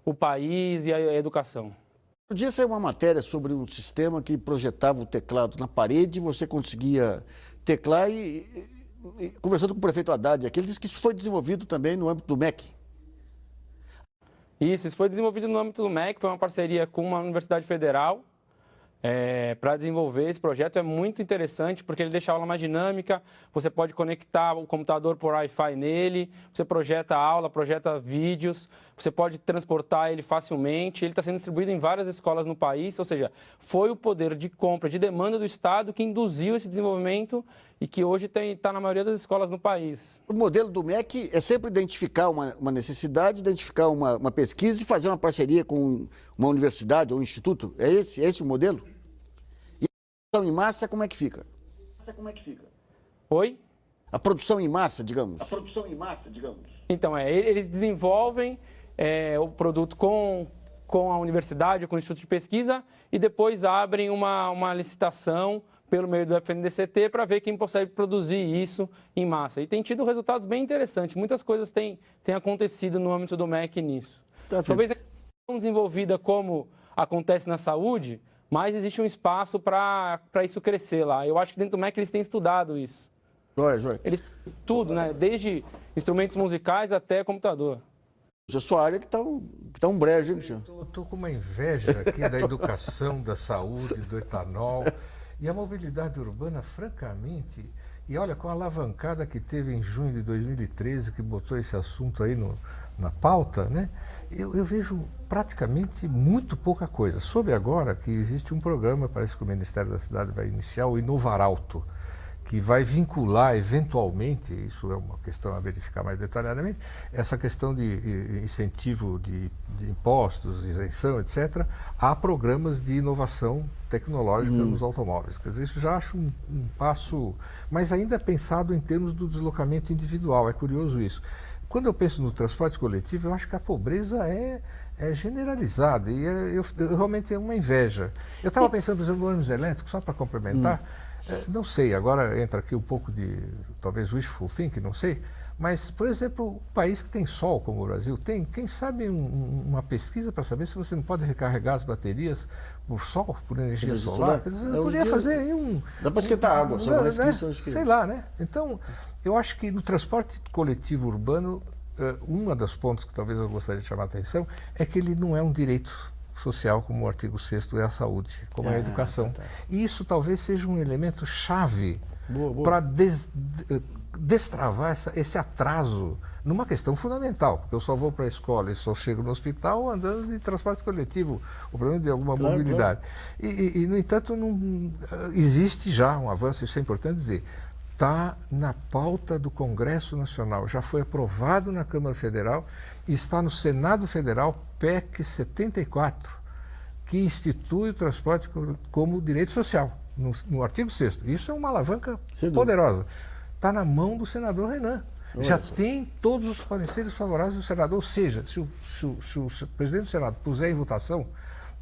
o país e a educação. Um dia saiu uma matéria sobre um sistema que projetava o teclado na parede, você conseguia teclar conversando com o prefeito Haddad aqui, ele disse que isso foi desenvolvido também no âmbito do MEC. Isso foi desenvolvido no âmbito do MEC, foi uma parceria com uma universidade federal para desenvolver esse projeto. É muito interessante porque ele deixa a aula mais dinâmica, você pode conectar o computador por Wi-Fi nele, você projeta a aula, projeta vídeos, você pode transportar ele facilmente. Ele está sendo distribuído em várias escolas no país, ou seja, foi o poder de compra, de demanda do Estado que induziu esse desenvolvimento e que hoje está na maioria das escolas no país. O modelo do MEC é sempre identificar uma necessidade, identificar uma pesquisa e fazer uma parceria com uma universidade ou um instituto. É esse o modelo? E a produção em massa, como é que fica? Oi? A produção em massa, digamos. Então, eles desenvolvem o produto com a universidade, com o instituto de pesquisa e depois abrem uma licitação pelo meio do FNDCT para ver quem consegue produzir isso em massa. E tem tido resultados bem interessantes. Muitas coisas têm acontecido no âmbito do MEC nisso. Talvez não tão desenvolvida como acontece na saúde, mas existe um espaço para isso crescer lá. Eu acho que dentro do MEC eles têm estudado isso. Joia. Eles tudo, né? Desde instrumentos musicais até computador. É a sua área que está um brejo, hein, Michel? Eu estou com uma inveja aqui da educação, da saúde, do etanol. E a mobilidade urbana, francamente, e olha, com a alavancada que teve em junho de 2013, que botou esse assunto aí na pauta, né? Eu vejo praticamente muito pouca coisa. Soube agora que existe um programa, parece que o Ministério da Cidade vai iniciar, o Inovar Alto, que vai vincular eventualmente, isso é uma questão a verificar mais detalhadamente, essa questão de incentivo de impostos, isenção, etc., a programas de inovação tecnológica nos automóveis. Quer dizer, isso já acho um passo, mas ainda pensado em termos do deslocamento individual, é curioso isso. Quando eu penso no transporte coletivo, eu acho que a pobreza é generalizada e eu realmente é uma inveja. Eu estava pensando, por exemplo, no ônibus elétrico, só para complementar, não sei, agora entra aqui um pouco de, talvez, wishful thinking, não sei, mas, por exemplo, um país que tem sol, como o Brasil tem, quem sabe uma pesquisa para saber se você não pode recarregar as baterias por sol, por energia solar? Quer dizer, você poderia fazer aí Dá para esquentar água, só né? acho que... Sei lá, né? Então, eu acho que no transporte coletivo urbano, uma das pontos que talvez eu gostaria de chamar a atenção é que ele não é um direito social, como o artigo 6º é a saúde, como é a educação. E isso talvez seja um elemento chave para destravar esse atraso numa questão fundamental, porque eu só vou para a escola e só chego no hospital andando de transporte coletivo, o problema de alguma mobilidade. E, no entanto, não existe já um avanço, isso é importante dizer. Está na pauta do Congresso Nacional, já foi aprovado na Câmara Federal e está no Senado Federal, PEC 74, que institui o transporte como direito social, no artigo 6º. Isso é uma alavanca poderosa. Está na mão do senador Renan. Já tem todos os pareceres favoráveis do senador, ou seja, se o presidente do Senado puser em votação,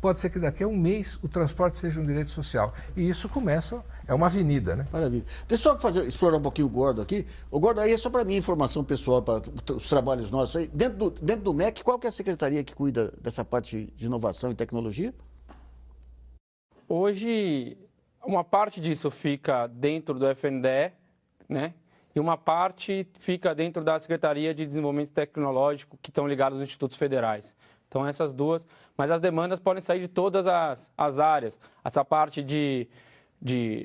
pode ser que daqui a um mês o transporte seja um direito social. E isso começa, é uma avenida, né? Maravilha. Deixa eu só explorar um pouquinho o Gordo aqui. O Gordo aí é só para mim, informação pessoal, para os trabalhos nossos aí. Dentro do MEC, qual que é a secretaria que cuida dessa parte de inovação e tecnologia? Hoje, uma parte disso fica dentro do FNDE, né? E uma parte fica dentro da Secretaria de Desenvolvimento Tecnológico, que estão ligados aos institutos federais. Então, essas duas. Mas as demandas podem sair de todas as áreas. Essa parte de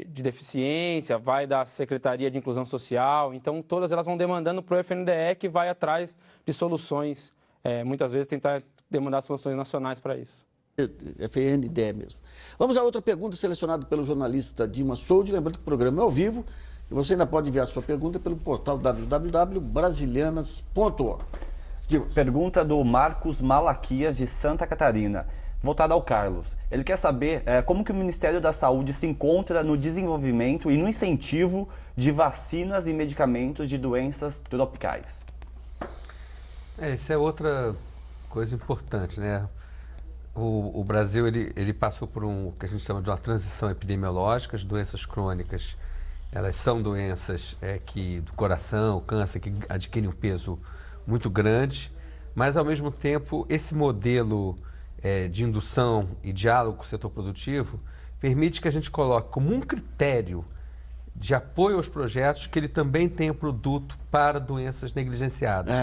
deficiência vai da Secretaria de Inclusão Social. Então, todas elas vão demandando para o FNDE, que vai atrás de soluções. Muitas vezes, tentar demandar soluções nacionais para isso. FNDE mesmo. Vamos a outra pergunta selecionada pelo jornalista Dima Soldi. Lembrando que o programa é ao vivo. E você ainda pode enviar sua pergunta pelo portal www.brasilianas.org. Pergunta do Marcos Malaquias, de Santa Catarina, voltada ao Carlos. Ele quer saber como que o Ministério da Saúde se encontra no desenvolvimento e no incentivo de vacinas e medicamentos de doenças tropicais. Isso é outra coisa importante, né? O Brasil ele passou por o que a gente chama de uma transição epidemiológica. As doenças crônicas, elas são doenças do coração, câncer, que adquirem um peso muito grande, mas ao mesmo tempo esse modelo de indução e diálogo com o setor produtivo permite que a gente coloque como um critério de apoio aos projetos que ele também tenha produto para doenças negligenciadas.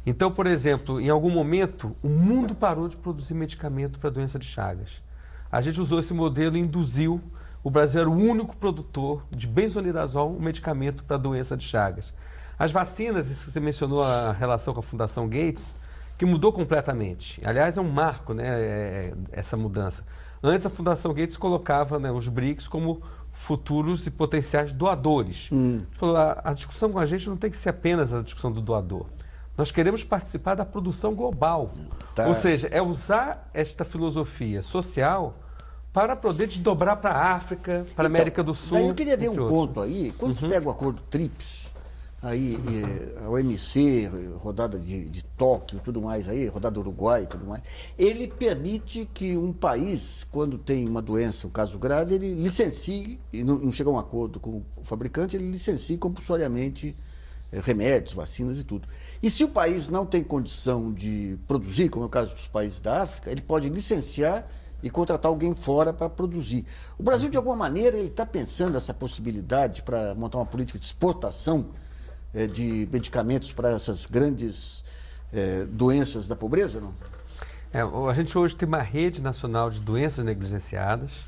Então, por exemplo, em algum momento o mundo parou de produzir medicamento para a doença de Chagas. A gente usou esse modelo e induziu. O Brasil era o único produtor de benzonidazol, um medicamento para a doença de Chagas. As vacinas, isso que você mencionou, a relação com a Fundação Gates, que mudou completamente. Aliás, é um marco, né, essa mudança. Antes, a Fundação Gates colocava, né, os BRICS como futuros e potenciais doadores. Falou, a discussão com a gente não tem que ser apenas a discussão do doador. Nós queremos participar da produção global. Ou seja, é usar esta filosofia social para poder desdobrar para a África, para a América do Sul. Daí eu queria ver um ponto aí. Quando você pega o acordo TRIPS, aí a OMC, rodada de Tóquio, tudo mais aí, rodada do Uruguai e tudo mais, ele permite que um país, quando tem uma doença, um caso grave, ele licencie, e não chega a um acordo com o fabricante, ele licencie compulsoriamente remédios, vacinas e tudo. E se o país não tem condição de produzir, como é o caso dos países da África, ele pode licenciar e contratar alguém fora para produzir. O Brasil, de alguma maneira, ele está pensando essa possibilidade para montar uma política de exportação de medicamentos para essas grandes doenças da pobreza, não? A gente hoje tem uma rede nacional de doenças negligenciadas.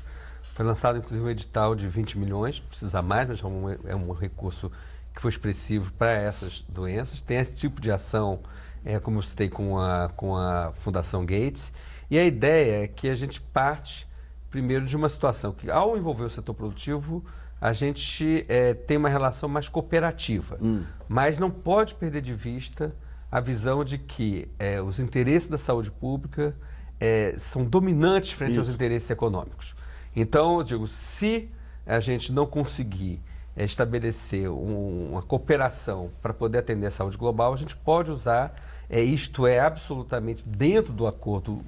Foi lançado, inclusive, um edital de 20 milhões, precisa mais, mas é um recurso que foi expressivo para essas doenças. Tem esse tipo de ação, como eu citei, com a Fundação Gates. E a ideia é que a gente parte, primeiro, de uma situação que, ao envolver o setor produtivo, a gente tem uma relação mais cooperativa, mas não pode perder de vista a visão de que os interesses da saúde pública são dominantes frente aos interesses econômicos. Então, eu digo, se a gente não conseguir estabelecer uma cooperação para poder atender a saúde global, a gente pode usar, isto é absolutamente dentro do acordo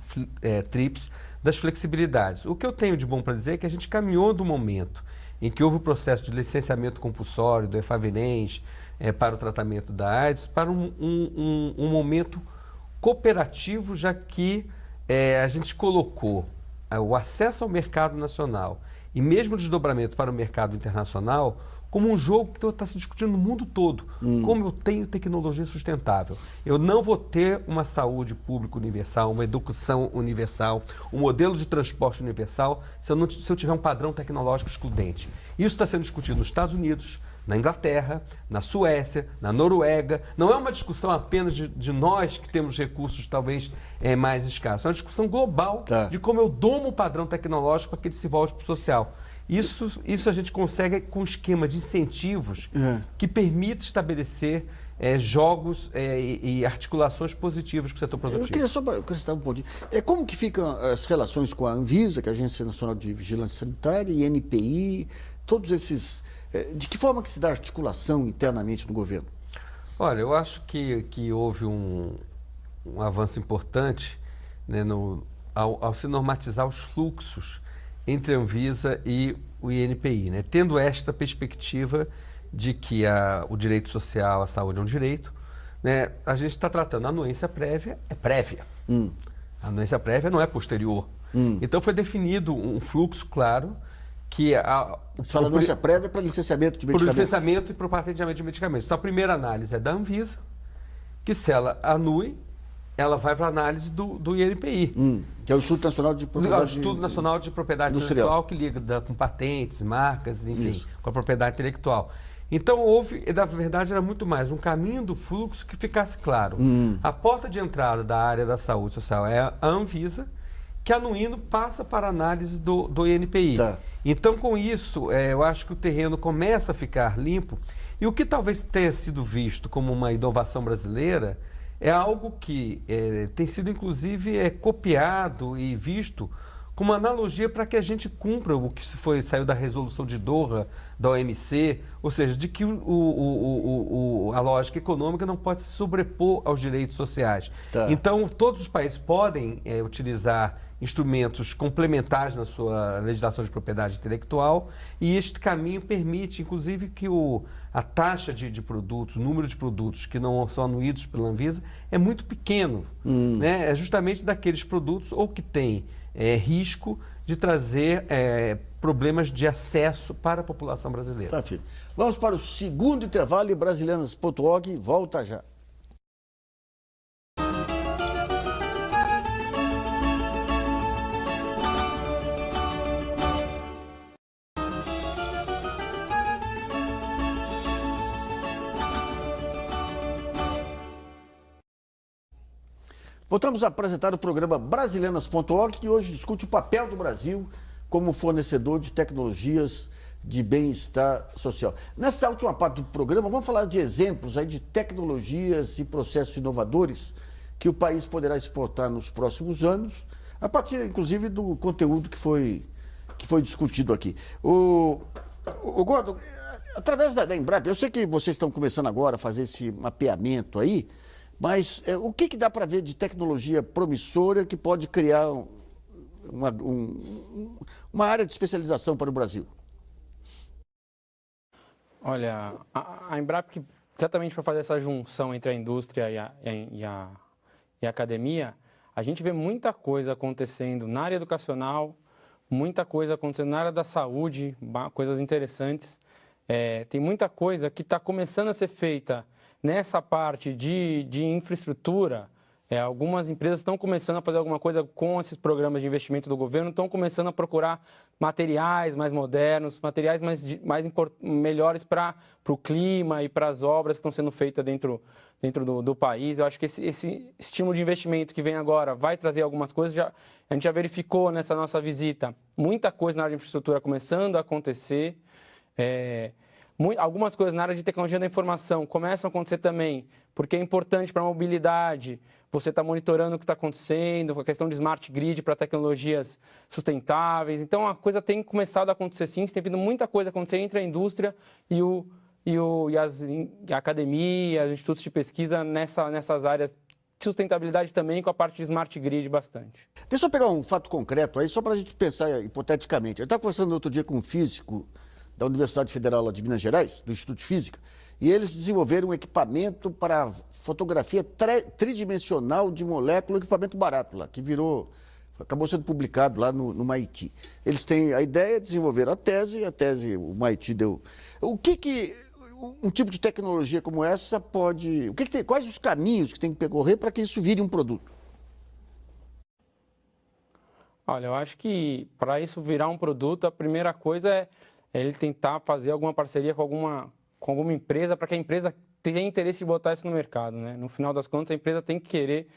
TRIPS, das flexibilidades. O que eu tenho de bom para dizer é que a gente caminhou do momento em que houve o processo de licenciamento compulsório do Efavirenz para o tratamento da AIDS, para um momento cooperativo, já que a gente colocou o acesso ao mercado nacional e mesmo o desdobramento para o mercado internacional como um jogo que está se discutindo no mundo todo. Como eu tenho tecnologia sustentável. Eu não vou ter uma saúde pública universal, uma educação universal, um modelo de transporte universal, se eu tiver um padrão tecnológico excludente. Isso está sendo discutido nos Estados Unidos, na Inglaterra, na Suécia, na Noruega. Não é uma discussão apenas de nós que temos recursos talvez mais escassos. É uma discussão global de como eu domo o padrão tecnológico para que ele se volte para o social. Isso a gente consegue com um esquema de incentivos que permite estabelecer jogos e articulações positivas com o setor produtivo. Eu queria só acrescentar um pontinho. Como que ficam as relações com a Anvisa, que é a Agência Nacional de Vigilância Sanitária, e NPI, todos esses... De que forma que se dá articulação internamente no governo? Olha, eu acho que houve um avanço importante, né, ao se normatizar os fluxos entre a Anvisa e o INPI, né? Tendo esta perspectiva de que o direito social, a saúde é um direito, né? A gente está tratando a anuência prévia, é prévia. A anuência prévia não é posterior. Então foi definido um fluxo claro que Você fala anuência prévia para licenciamento de medicamentos. Para licenciamento e para o patenteamento de medicamentos. Então a primeira análise é da Anvisa, que se ela anui, ela vai para a análise do INPI. Que é o Instituto Nacional de Propriedade... O Instituto Nacional de Propriedade Intelectual, que liga com patentes, marcas, enfim, com a propriedade intelectual. Então na verdade, era muito mais um caminho do fluxo que ficasse claro. A porta de entrada da área da saúde social é a Anvisa, que anuindo passa para a análise do INPI. Então, com isso, eu acho que o terreno começa a ficar limpo. E o que talvez tenha sido visto como uma inovação brasileira é algo que tem sido, inclusive, copiado e visto como analogia para que a gente cumpra o que saiu da resolução de Doha, da OMC, ou seja, de que a lógica econômica não pode se sobrepor aos direitos sociais. Então, todos os países podem utilizar instrumentos complementares na sua legislação de propriedade intelectual, e este caminho permite, inclusive, que a taxa de produtos, o número de produtos que não são anuídos pela Anvisa é muito pequeno. Né? É justamente daqueles produtos ou que têm risco de trazer problemas de acesso para a população brasileira. Tá, filho. Vamos para o segundo intervalo e Brasilianas.org volta já. Voltamos a apresentar o programa Brasilianas.org, que hoje discute o papel do Brasil como fornecedor de tecnologias de bem-estar social. Nessa última parte do programa, vamos falar de exemplos aí de tecnologias e processos inovadores que o país poderá exportar nos próximos anos, a partir, inclusive, do conteúdo que foi discutido aqui. O Gordon, através da Embrapa, eu sei que vocês estão começando agora a fazer esse mapeamento aí, mas o que dá para ver de tecnologia promissora que pode criar uma área de especialização para o Brasil? Olha, a Embrapa, exatamente para fazer essa junção entre a indústria e a academia, a gente vê muita coisa acontecendo na área educacional, muita coisa acontecendo na área da saúde, coisas interessantes. Tem muita coisa que está começando a ser feita nessa parte de infraestrutura. Algumas empresas estão começando a fazer alguma coisa com esses programas de investimento do governo, estão começando a procurar materiais mais modernos, materiais melhores para o clima e para as obras que estão sendo feitas dentro do país. Eu acho que esse estímulo de investimento que vem agora vai trazer algumas coisas. A gente já verificou nessa nossa visita muita coisa na área de infraestrutura começando a acontecer. Algumas coisas na área de tecnologia da informação começam a acontecer também, porque é importante para a mobilidade. Você está monitorando o que está acontecendo, com a questão de smart grid para tecnologias sustentáveis. Então, a coisa tem começado a acontecer sim, tem vindo muita coisa acontecer entre a indústria e a academia, os institutos de pesquisa nessas áreas de sustentabilidade também, com a parte de smart grid bastante. Deixa eu pegar um fato concreto aí, só para a gente pensar hipoteticamente. Eu estava conversando outro dia com um físico da Universidade Federal de Minas Gerais, do Instituto de Física, e eles desenvolveram um equipamento para fotografia tridimensional de molécula, um equipamento barato lá, que virou acabou sendo publicado lá no MIT. Eles têm a ideia de desenvolver a tese o MIT deu. O que um tipo de tecnologia como essa pode... quais os caminhos que tem que percorrer para que isso vire um produto? Olha, eu acho que para isso virar um produto, a primeira coisa é ele tentar fazer alguma parceria com alguma empresa para que a empresa tenha interesse de botar isso no mercado, né? No final das contas, a empresa tem que querer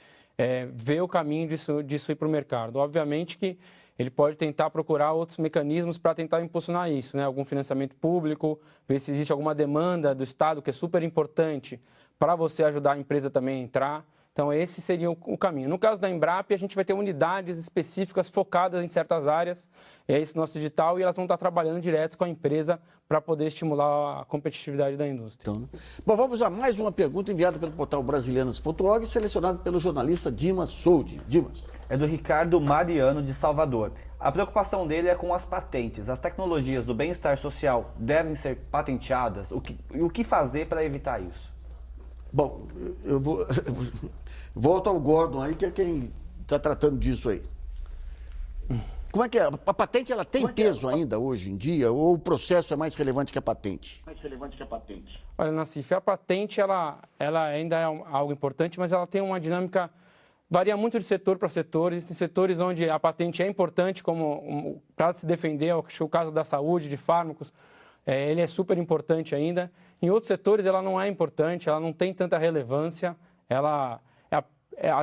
ver o caminho disso ir para o mercado. Obviamente que ele pode tentar procurar outros mecanismos para tentar impulsionar isso, né? Algum financiamento público, ver se existe alguma demanda do Estado, que é super importante para você ajudar a empresa também a entrar. Então, esse seria o caminho. No caso da Embrap, a gente vai ter unidades específicas focadas em certas áreas, é esse nosso edital, e elas vão estar trabalhando direto com a empresa para poder estimular a competitividade da indústria. Então, né? Bom, vamos a mais uma pergunta enviada pelo portal brasilianas.org, selecionada pelo jornalista Dimas Soldi. Dimas. É do Ricardo Mariano, de Salvador. A preocupação dele é com as patentes. As tecnologias do bem-estar social devem ser patenteadas? O que fazer para evitar isso? Bom, eu vou... Volto ao Gordon aí, que é quem está tratando disso aí. Como é que é? A patente ela tem peso ainda hoje em dia ou o processo é mais relevante que a patente? Olha, Nassif, a patente ela ainda é algo importante, mas ela tem uma dinâmica, varia muito de setor para setor. Existem setores onde a patente é importante como para se defender, acho que o caso da saúde, de fármacos, ele é super importante ainda. Em outros setores ela não é importante, ela não tem tanta relevância,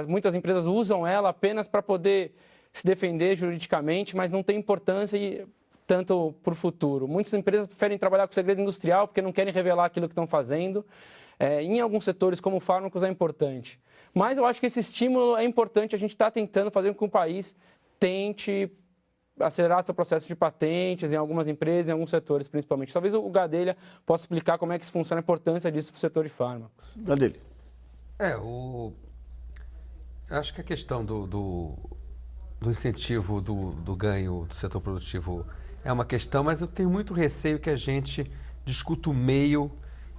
muitas empresas usam ela apenas para poder se defender juridicamente, mas não tem importância tanto para o futuro. Muitas empresas preferem trabalhar com segredo industrial porque não querem revelar aquilo que estão fazendo. Em alguns setores, como fármacos, é importante. Mas eu acho que esse estímulo é importante, a gente está tentando fazer com que o país tente acelerar seu processo de patentes em algumas empresas, em alguns setores principalmente. Talvez o Gadelha possa explicar como é que isso funciona, a importância disso para o setor de fármacos. Gadelha. Eu acho que a questão do incentivo do ganho do setor produtivo é uma questão, mas eu tenho muito receio que a gente discuta o meio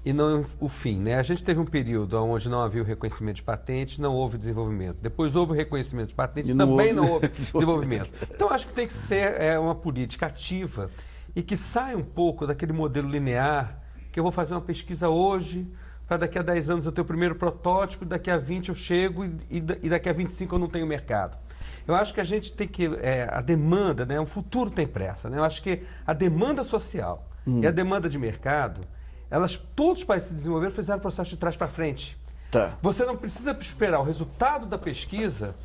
e não o fim, né? A gente teve um período onde não havia o reconhecimento de patente, não houve desenvolvimento. Depois houve o reconhecimento de patente e também não houve desenvolvimento. Então, acho que tem que ser uma política ativa e que saia um pouco daquele modelo linear, que eu vou fazer uma pesquisa hoje, para daqui a 10 anos eu ter o primeiro protótipo, daqui a 20 eu chego e daqui a 25 eu não tenho mercado. Eu acho que a gente tem que... a demanda, né? O futuro tem pressa, né? Eu acho que a demanda social e a demanda de mercado, todos os países se desenvolveram fizeram o processo de trás para frente. Tá. Você não precisa esperar o resultado da pesquisa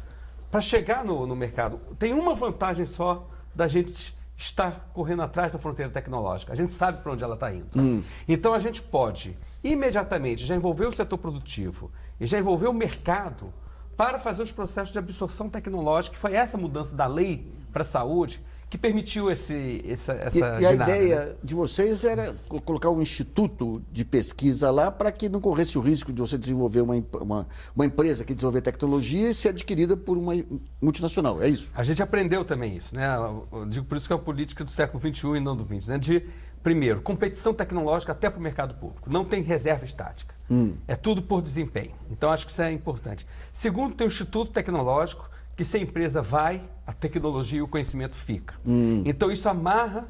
para chegar no mercado. Tem uma vantagem só da gente estar correndo atrás da fronteira tecnológica. A gente sabe para onde ela está indo. Então a gente pode imediatamente já envolver o setor produtivo e já envolver o mercado para fazer os processos de absorção tecnológica, que foi essa mudança da lei para a saúde que permitiu essa E a ideia de vocês era colocar um instituto de pesquisa lá para que não corresse o risco de você desenvolver uma empresa que desenvolver tecnologia e ser adquirida por uma multinacional, é isso? A gente aprendeu também isso, né? Eu digo por isso que é uma política do século XXI e não do XX, né? De, primeiro, competição tecnológica até para o mercado público. Não tem reserva estática. É tudo por desempenho. Então, acho que isso é importante. Segundo, tem o Instituto Tecnológico, que se a empresa vai, a tecnologia e o conhecimento fica. Então, isso amarra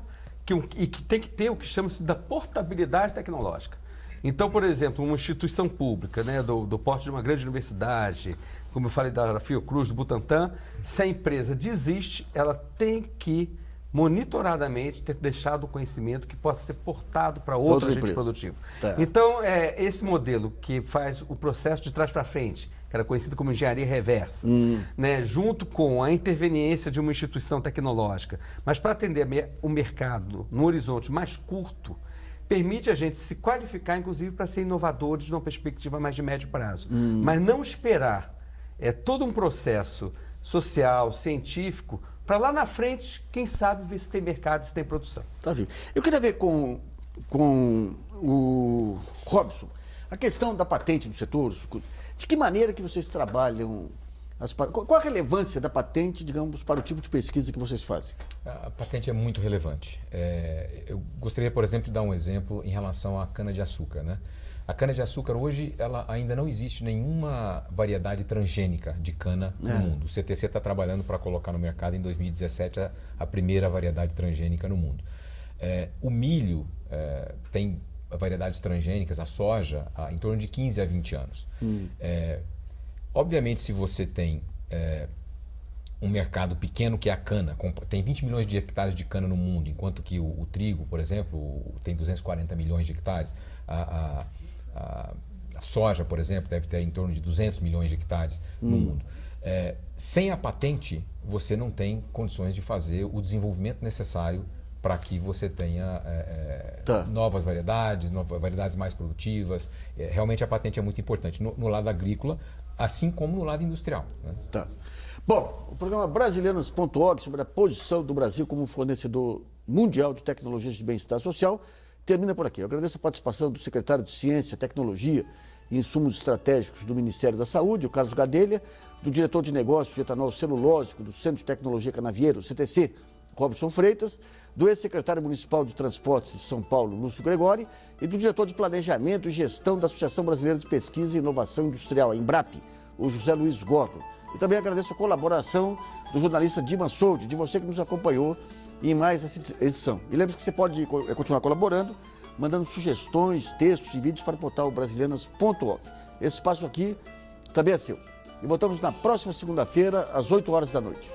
e que tem que ter o que chama-se da portabilidade tecnológica. Então, por exemplo, uma instituição pública, né, do porte de uma grande universidade, como eu falei da Fiocruz, do Butantan, se a empresa desiste, ela tem que monitoradamente ter deixado o conhecimento que possa ser portado para outro agente produtivo. Tá. Então, esse modelo que faz o processo de trás para frente, que era conhecido como engenharia reversa, né, junto com a interveniência de uma instituição tecnológica, mas para atender o mercado no horizonte mais curto, permite a gente se qualificar, inclusive, para ser inovadores numa perspectiva mais de médio prazo. Mas não esperar todo um processo social, científico, para lá na frente, quem sabe, ver se tem mercado, se tem produção. Tá vendo? Eu queria ver com o Robson a questão da patente do setor. De que maneira que vocês trabalham? Qual a relevância da patente, digamos, para o tipo de pesquisa que vocês fazem? A patente é muito relevante. Eu gostaria, por exemplo, de dar um exemplo em relação à cana-de-açúcar, né? A cana-de-açúcar hoje, ela ainda não existe nenhuma variedade transgênica de cana no mundo. O CTC está trabalhando para colocar no mercado em 2017 a primeira variedade transgênica no mundo. O milho tem variedades transgênicas, a soja, em torno de 15 a 20 anos. Obviamente, se você tem um mercado pequeno que é a cana, tem 20 milhões de hectares de cana no mundo, enquanto que o trigo, por exemplo, tem 240 milhões de hectares. A soja, por exemplo, deve ter em torno de 200 milhões de hectares no mundo. Sem a patente, você não tem condições de fazer o desenvolvimento necessário para que você tenha novas variedades mais produtivas. Realmente a patente é muito importante no lado agrícola, assim como no lado industrial, né? Tá. Bom, o programa Brasilianas.org sobre a posição do Brasil como fornecedor mundial de tecnologias de bem-estar social termina por aqui. Eu agradeço a participação do secretário de Ciência, Tecnologia e Insumos Estratégicos do Ministério da Saúde, o Carlos Gadelha, do diretor de negócios de etanol celulósico do Centro de Tecnologia Canavieiro, CTC, Robson Freitas, do ex-secretário municipal de Transportes de São Paulo, Lúcio Gregori, e do diretor de Planejamento e Gestão da Associação Brasileira de Pesquisa e Inovação Industrial, a Embrap, o José Luiz Gordon. E também agradeço a colaboração do jornalista Dimas Soldi, de você que nos acompanhou em mais essa edição. E lembre-se que você pode continuar colaborando, mandando sugestões, textos e vídeos para o portal brasilianas.org. Esse espaço aqui também é seu. E voltamos na próxima segunda-feira, às 8 horas da noite.